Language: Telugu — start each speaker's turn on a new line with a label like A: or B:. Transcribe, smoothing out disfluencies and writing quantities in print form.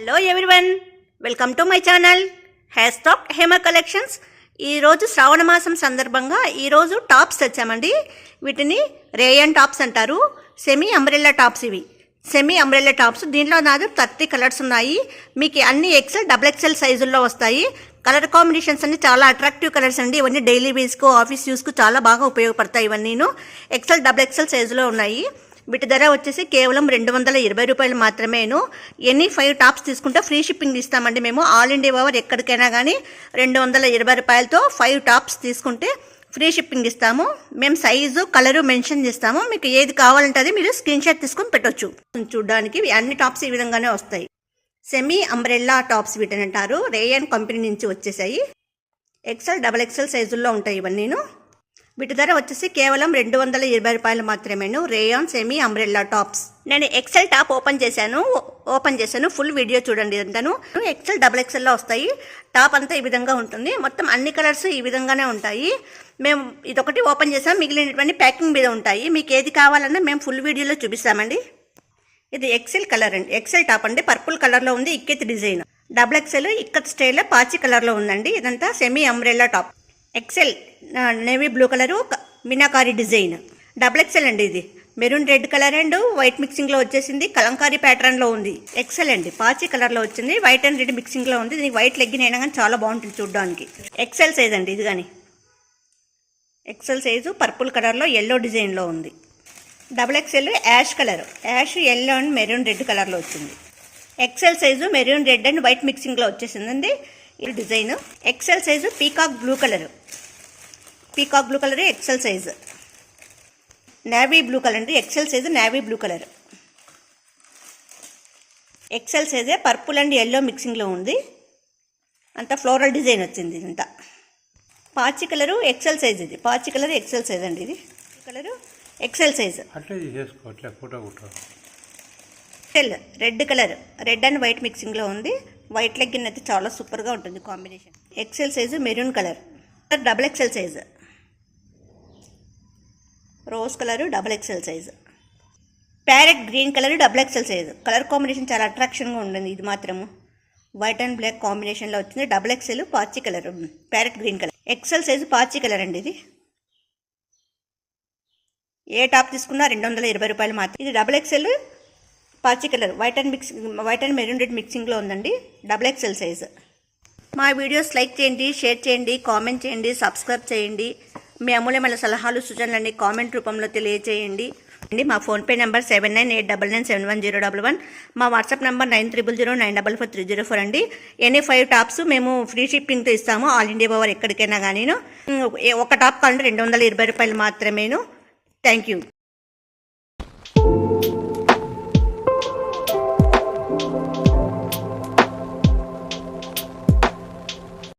A: Hello everyone, welcome to my channel hair stock Hema collections. ఈరోజు శ్రావణ మాసం సందర్భంగా ఈరోజు టాప్స్ తెచ్చామండి. వీటిని రేయన్ టాప్స్ అంటారు. Semi umbrella tops. ఇవి సెమీ అంబ్రెల్లా టాప్స్. దీంట్లో నాది 30 కలర్స్ ఉన్నాయి. మీకు అన్ని ఎక్సెల్, డబుల్ ఎక్సెల్ సైజుల్లో వస్తాయి. కలర్ కాంబినేషన్స్ అన్ని చాలా అట్రాక్టివ్ కలర్స్ అండి. ఇవన్నీ డైలీ వేస్కు, ఆఫీస్ యూస్కు చాలా బాగా ఉపయోగపడతాయి. ఇవన్నీను ఎక్సెల్, డబుల్ ఎక్సెల్ సైజులో ఉన్నాయి. వీటి ధర వచ్చేసి కేవలం 220 రూపాయలు మాత్రమేను. ఎన్ని 5 టాప్స్ తీసుకుంటే ఫ్రీ షిప్పింగ్ ఇస్తామండి మేము. ఆల్ ఇండియా ఓవర్ ఎక్కడికైనా కానీ 220 రూపాయలతో 5 టాప్స్ తీసుకుంటే ఫ్రీ షిప్పింగ్ ఇస్తాము. మేము సైజు, కలరు మెన్షన్ చేస్తాము. మీకు ఏది కావాలంటే అది మీరు స్క్రీన్ షాట్ తీసుకొని పెట్టవచ్చు. చూడడానికి అన్ని టాప్స్ ఈ విధంగానే వస్తాయి. సెమీ అంబ్రెల్లా టాప్స్ వీటిని అంటారు. రేయన్ కంపెనీ నుంచి వచ్చేసాయి. ఎక్సెల్, డబల్ ఎక్సెల్ సైజుల్లో ఉంటాయి ఇవన్నీను. వీటి ధర వచ్చేసి కేవలం 220 రూపాయలు మాత్రమేను. Rayon semi umbrella tops. నేను ఎక్సెల్ టాప్ ఓపెన్ చేశాను. ఫుల్ వీడియో చూడండి. అంతాను ఎక్సెల్, డబుల్ ఎక్సెల్లో వస్తాయి. టాప్ అంతా ఈ విధంగా ఉంటుంది. మొత్తం అన్ని కలర్స్ ఈ విధంగానే ఉంటాయి. మేము ఇదొకటి ఓపెన్ చేసాం, మిగిలినటువంటి ప్యాకింగ్ మీద ఉంటాయి. మీకు ఏది కావాలన్నా మేము ఫుల్ వీడియోలో చూపిస్తామండి. ఇది ఎక్సెల్ కలర్ అండి. ఎక్సెల్ టాప్ అండి. పర్పుల్ కలర్లో ఉంది. Ikat design. Double XL ikat స్టైల్లో పాచి కలర్లో ఉందండి. ఇదంతా semi umbrella top. XL navy blue colour, meenakari design. Double XL అండి. ఇది maroon red colour and white మిక్సింగ్లో వచ్చేసింది. కలంకారీ ప్యాటర్న్లో ఉంది. ఎక్సెల్ అండి. పాచి కలర్లో వచ్చింది. వైట్ అండ్ రెడ్ మిక్సింగ్లో ఉంది. దీనికి వైట్ లెగ్గిన్ అయినా కానీ చాలా బాగుంటుంది చూడడానికి. ఎక్సెల్ సైజ్ అండి ఇది. కానీ ఎక్సెల్ సైజు పర్పుల్ కలర్లో ఎల్లో డిజైన్లో ఉంది. Double XL ash colour, ash yellow and maroon red కలర్లో వచ్చింది. XL size maroon red and white మిక్సింగ్లో వచ్చేసిందండి ఈ design. XL size peacock blue colour XL size. Navy blue colour అండి. XL size navy blue colour. XL సైజే పర్పుల్ అండ్ ఎల్లో మిక్సింగ్లో ఉంది. అంతా ఫ్లోరల్ డిజైన్ వచ్చింది. ఇదంతా పాచి కలరు ఎక్సెల్ సైజ్. ఇది పాచి కలర్ ఎక్సెల్ సైజ్ అండి. ఇది colour XL size. XL red colour, red and white మిక్సింగ్లో ఉంది. వైట్ లెగ్గిన్ అయితే చాలా సూపర్గా ఉంటుంది combination. XL size maroon colour. Double XL size. Rose colour double XL size. Parrot green colour double XL size. Colour combination చాలా అట్రాక్షన్గా ఉంటుంది. ఇది మాత్రము వైట్ అండ్ బ్లాక్ కాంబినేషన్లో వచ్చింది. డబుల్ ఎక్సెల్ పాచి colour, parrot green colour. XL size పాచి కలర్ అండి. ఇది ఏ టాప్ తీసుకున్నా 220 రూపాయలు మాత్రం. ఇది డబుల్ ఎక్సెల్ పాచి colour, white and maroon red మిక్సింగ్లో ఉందండి. Double XL size. మా వీడియోస్ లైక్ చేయండి, షేర్ చేయండి, కామెంట్ చేయండి, సబ్స్క్రైబ్ చేయండి. మీ అమూల్యమైన సలహాలు, సూచనలన్నీ కామెంట్ రూపంలో తెలియజేయండి. మా ఫోన్పే నెంబర్ 7989971011. మా వాట్సాప్ నెంబర్ 9009443004 అండి. ఎనీ 5 టాప్స్ మేము ఫ్రీ షిప్పింగ్తో ఇస్తాము. ఆల్ ఇండియా ఓవర్ ఎక్కడికైనా కానీ. ఒక టాప్ కావాలంటే 220 రూపాయలు మాత్రమేను. Thank you.